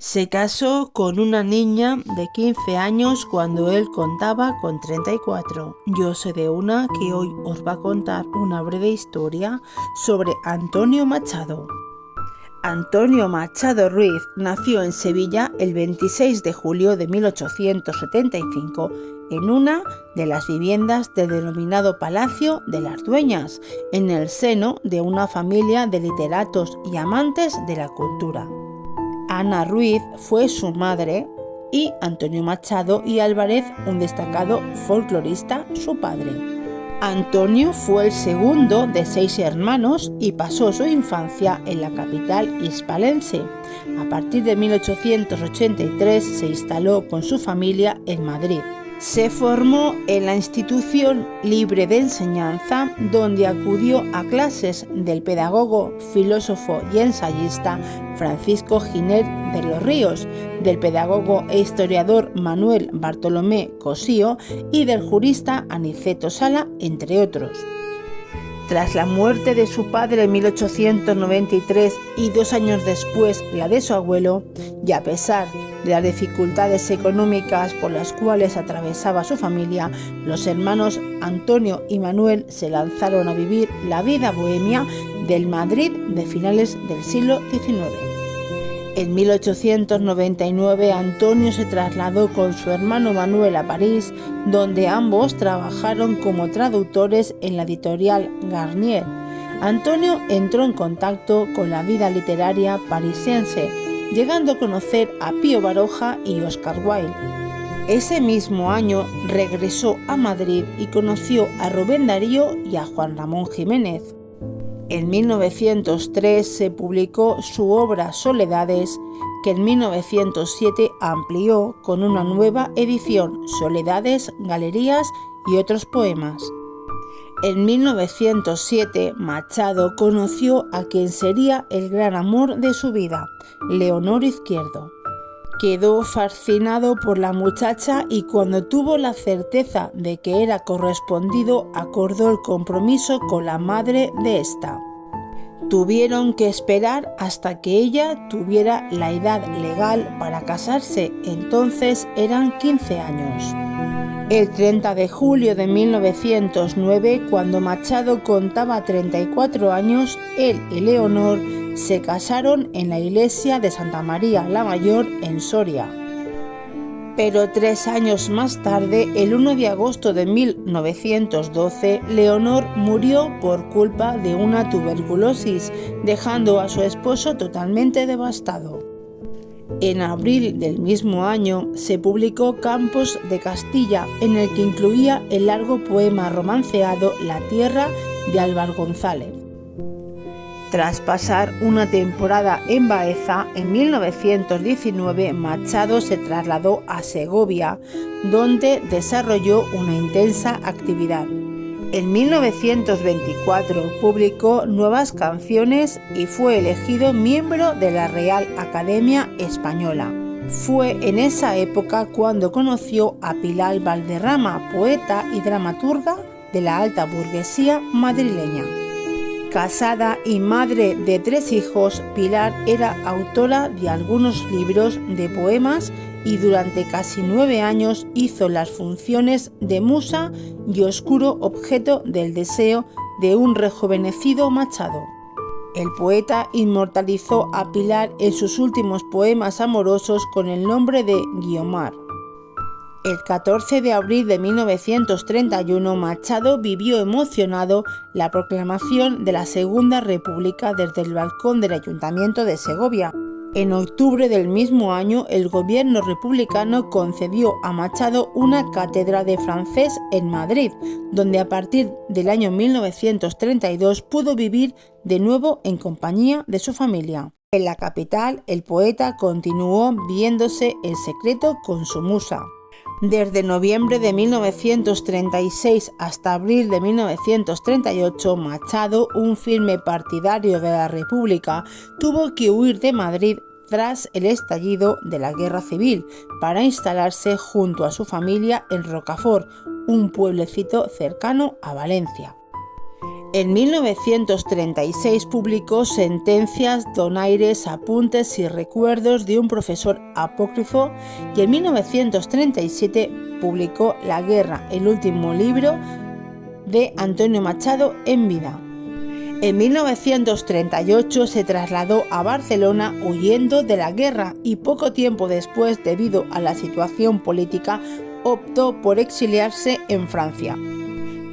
Se casó con una niña de 15 años cuando él contaba con 34. Yo sé de una que hoy os va a contar una breve historia sobre Antonio Machado. Antonio Machado Ruiz nació en Sevilla el 26 de julio de 1875 en una de las viviendas del denominado Palacio de las Dueñas, en el seno de una familia de literatos y amantes de la cultura. Ana Ruiz fue su madre y Antonio Machado y Álvarez, un destacado folclorista, su padre. Antonio fue el segundo de 6 hermanos y pasó su infancia en la capital hispalense. A partir de 1883 se instaló con su familia en Madrid. Se formó en la Institución Libre de Enseñanza, donde acudió a clases del pedagogo, filósofo y ensayista Francisco Giner de los Ríos, del pedagogo e historiador Manuel Bartolomé Cosío y del jurista Aniceto Sala, entre otros. Tras la muerte de su padre en 1893 y 2 años después la de su abuelo, y a pesar de las dificultades económicas por las cuales atravesaba su familia, los hermanos Antonio y Manuel se lanzaron a vivir la vida bohemia del Madrid de finales del siglo XIX. En 1899 Antonio se trasladó con su hermano Manuel a París, donde ambos trabajaron como traductores en la editorial Garnier. Antonio entró en contacto con la vida literaria parisiense, llegando a conocer a Pío Baroja y Oscar Wilde. Ese mismo año regresó a Madrid y conoció a Rubén Darío y a Juan Ramón Jiménez. En 1903 se publicó su obra Soledades, que en 1907 amplió con una nueva edición, Soledades, Galerías y otros poemas. En 1907 Machado conoció a quien sería el gran amor de su vida, Leonor Izquierdo. Quedó fascinado por la muchacha y cuando tuvo la certeza de que era correspondido, acordó el compromiso con la madre de esta. Tuvieron que esperar hasta que ella tuviera la edad legal para casarse, entonces eran 15 años. El 30 de julio de 1909, cuando Machado contaba 34 años, él y Leonor se casaron en la iglesia de Santa María la Mayor en Soria. Pero 3 años más tarde, el 1 de agosto de 1912, Leonor murió por culpa de una tuberculosis, dejando a su esposo totalmente devastado. En abril del mismo año se publicó Campos de Castilla, en el que incluía el largo poema romanceado La Tierra de Álvar González. Tras pasar una temporada en Baeza, en 1919 Machado se trasladó a Segovia, donde desarrolló una intensa actividad. En 1924 publicó nuevas canciones y fue elegido miembro de la Real Academia Española. Fue en esa época cuando conoció a Pilar Valderrama, poeta y dramaturga de la alta burguesía madrileña. Casada y madre de 3 hijos, Pilar era autora de algunos libros de poemas y durante casi 9 años hizo las funciones de musa y oscuro objeto del deseo de un rejuvenecido Machado. El poeta inmortalizó a Pilar en sus últimos poemas amorosos con el nombre de Guiomar. El 14 de abril de 1931, Machado vivió emocionado la proclamación de la Segunda República desde el balcón del Ayuntamiento de Segovia. En octubre del mismo año, el gobierno republicano concedió a Machado una cátedra de francés en Madrid, donde a partir del año 1932 pudo vivir de nuevo en compañía de su familia. En la capital, el poeta continuó viéndose en secreto con su musa. Desde noviembre de 1936 hasta abril de 1938, Machado, un firme partidario de la República, tuvo que huir de Madrid tras el estallido de la Guerra Civil para instalarse junto a su familia en Rocafort, un pueblecito cercano a Valencia. En 1936 publicó Sentencias, donaires, apuntes y recuerdos de un profesor apócrifo y en 1937 publicó La guerra, el último libro de Antonio Machado en vida. En 1938 se trasladó a Barcelona huyendo de la guerra y poco tiempo después, debido a la situación política, optó por exiliarse en Francia.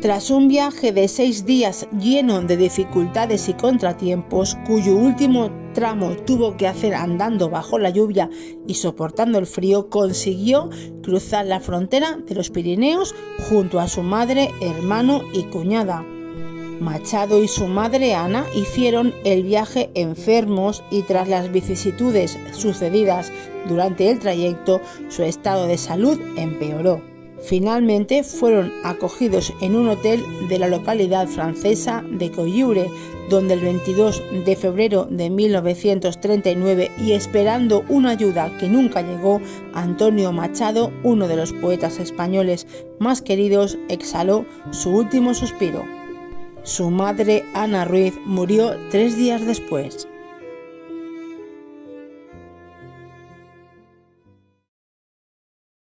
Tras un viaje de 6 días lleno de dificultades y contratiempos, cuyo último tramo tuvo que hacer andando bajo la lluvia y soportando el frío, consiguió cruzar la frontera de los Pirineos junto a su madre, hermano y cuñada. Machado y su madre Ana hicieron el viaje enfermos y tras las vicisitudes sucedidas durante el trayecto, su estado de salud empeoró. Finalmente fueron acogidos en un hotel de la localidad francesa de Coyure, donde el 22 de febrero de 1939, y esperando una ayuda que nunca llegó, Antonio Machado, uno de los poetas españoles más queridos, exhaló su último suspiro. Su madre, Ana Ruiz, murió 3 días después.